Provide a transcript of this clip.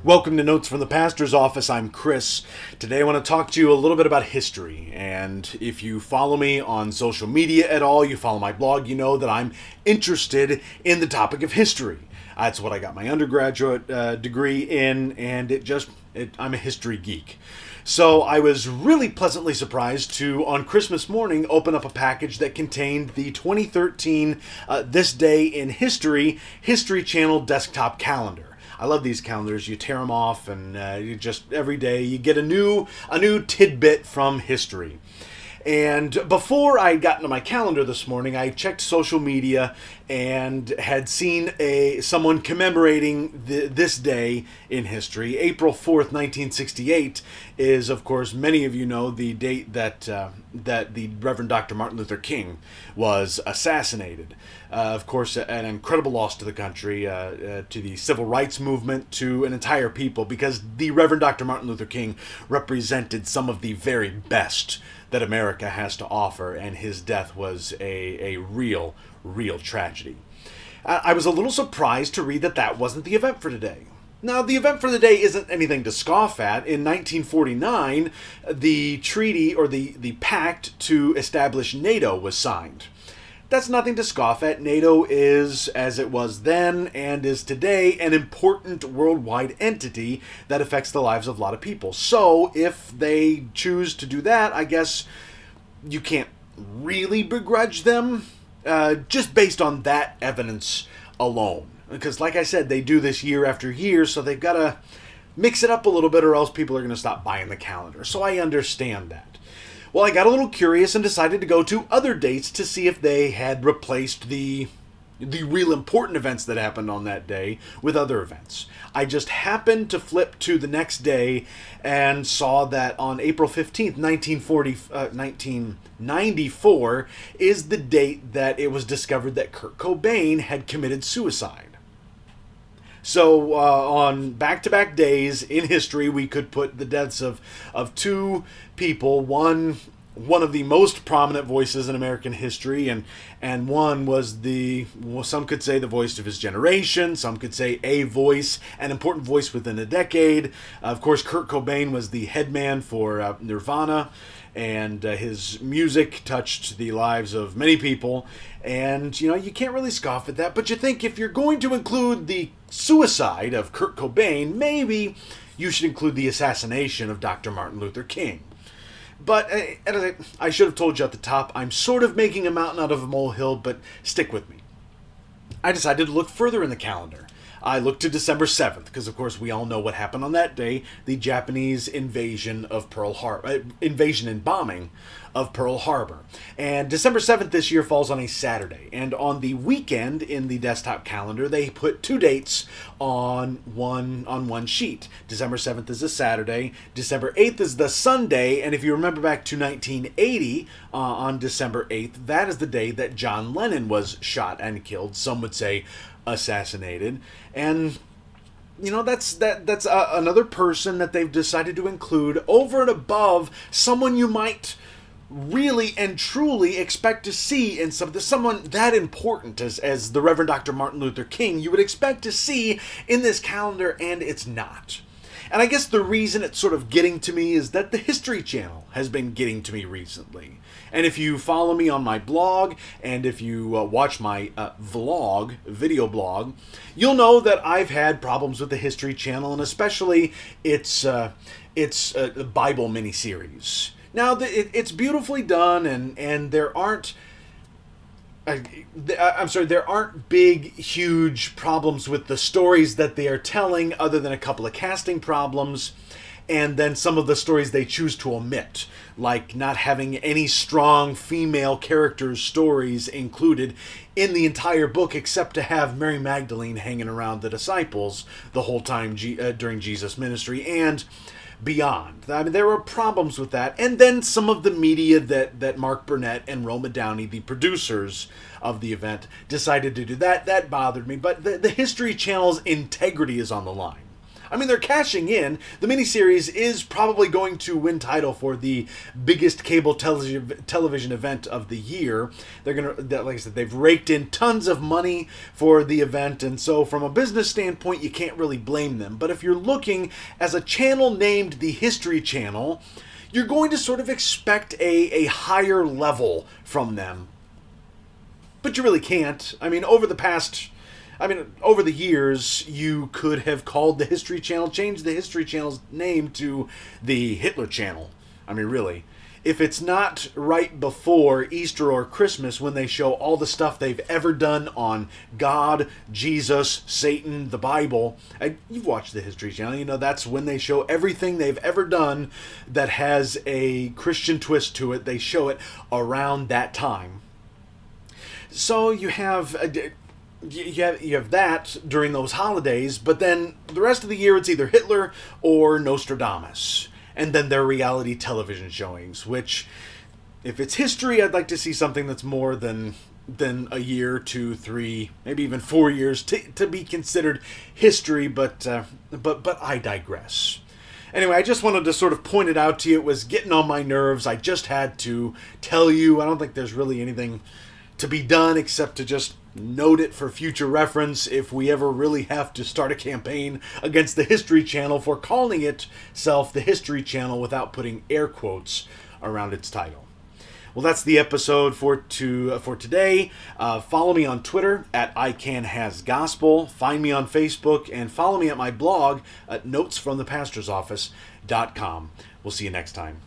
Welcome to Notes from the Pastor's Office. I'm Chris. Today I want to talk to you a little bit about history. And if you follow me on social media at all, you follow my blog, you know that I'm interested in the topic of history. That's what I got my undergraduate degree in, and I'm a history geek. So I was really pleasantly surprised to, on Christmas morning, open up a package that contained the 2013 This Day in History History Channel desktop calendar. I love these calendars. You tear them off, and you just every day you get a new tidbit from history. And before I got into my calendar this morning, I checked social media and had seen someone commemorating this day in history. April 4th, 1968 is, of course, many of you know, the date that the Reverend Dr. Martin Luther King was assassinated. Of course, an incredible loss to the country, to the civil rights movement, to an entire people, because the Reverend Dr. Martin Luther King represented some of the very best that America has to offer, and his death was a real tragedy. I was a little surprised to read that wasn't the event for today. Now, the event for the day isn't anything to scoff at. In 1949, the treaty, or the pact to establish NATO, was signed. That's nothing to scoff at. NATO is, as it was then and is today, an important worldwide entity that affects the lives of a lot of people. So if they choose to do that, I guess you can't really begrudge them, just based on that evidence alone. Because like I said, they do this year after year, so they've got to mix it up a little bit, or else people are going to stop buying the calendar. So I understand that. Well, I got a little curious and decided to go to other dates to see if they had replaced the real important events that happened on that day with other events. I just happened to flip to the next day and saw that on April 15th, 1994 is the date that it was discovered that Kurt Cobain had committed suicide. So on back-to-back days in history, we could put the deaths of two people, one of the most prominent voices in American history, and one was some could say the voice of his generation, some could say an important voice within a decade. Of course, Kurt Cobain was the headman for Nirvana, and his music touched the lives of many people. And, you can't really scoff at that, but you think if you're going to include the suicide of Kurt Cobain, maybe you should include the assassination of Dr. Martin Luther King. But I should have told you at the top, I'm sort of making a mountain out of a molehill, but stick with me. I decided to look further in the calendar. I looked to December 7th, because of course we all know what happened on that day, the Japanese invasion and bombing of Pearl Harbor. And December 7th this year falls on a Saturday, and on the weekend in the desktop calendar, they put two dates on one sheet. December 7th is a Saturday, December 8th is the Sunday, and if you remember back to 1980, on December 8th, that is the day that John Lennon was shot and killed, some would say assassinated. And that's another person that they've decided to include over and above someone you might really and truly expect to see in someone that important as the Reverend Dr. Martin Luther King. You would expect to see in this calendar, and it's not. And I guess the reason it's sort of getting to me is that the History Channel has been getting to me recently. And if you follow me on my blog, and if you watch my video blog, you'll know that I've had problems with the History Channel, and especially its Bible miniseries. Now, it's beautifully done, and there aren't big, huge problems with the stories that they are telling, other than a couple of casting problems, and then some of the stories they choose to omit, like not having any strong female characters' stories included in the entire book, except to have Mary Magdalene hanging around the disciples the whole time during Jesus' ministry, and beyond. I mean, there were problems with that. And then some of the media that Mark Burnett and Roma Downey, the producers of the event, decided to do that bothered me. But the History Channel's integrity is on the line. I mean, they're cashing in. The miniseries is probably going to win title for the biggest cable television event of the year. They're gonna, like I said, they've raked in tons of money for the event, and so from a business standpoint, you can't really blame them. But if you're looking as a channel named the History Channel, you're going to sort of expect a higher level from them. But you really can't. I mean, over the years, you could have called the History Channel, changed the History Channel's name to the Hitler Channel. I mean, really. If it's not right before Easter or Christmas when they show all the stuff they've ever done on God, Jesus, Satan, the Bible, you've watched the History Channel, you know that's when they show everything they've ever done that has a Christian twist to it. They show it around that time. So you have that during those holidays, but then the rest of the year it's either Hitler or Nostradamus. And then their reality television showings, which, if it's history, I'd like to see something that's more than a year, 2, 3, maybe even 4 years to be considered history, but I digress. Anyway, I just wanted to sort of point it out to you. It was getting on my nerves. I just had to tell you. I don't think there's really anything to be done except to just note it for future reference if we ever really have to start a campaign against the History Channel for calling itself the History Channel without putting air quotes around its title. Well, that's the episode for today. Follow me on Twitter at ICanHasGospel. Find me on Facebook and follow me at my blog at notesfromthepastorsoffice.com. We'll see you next time.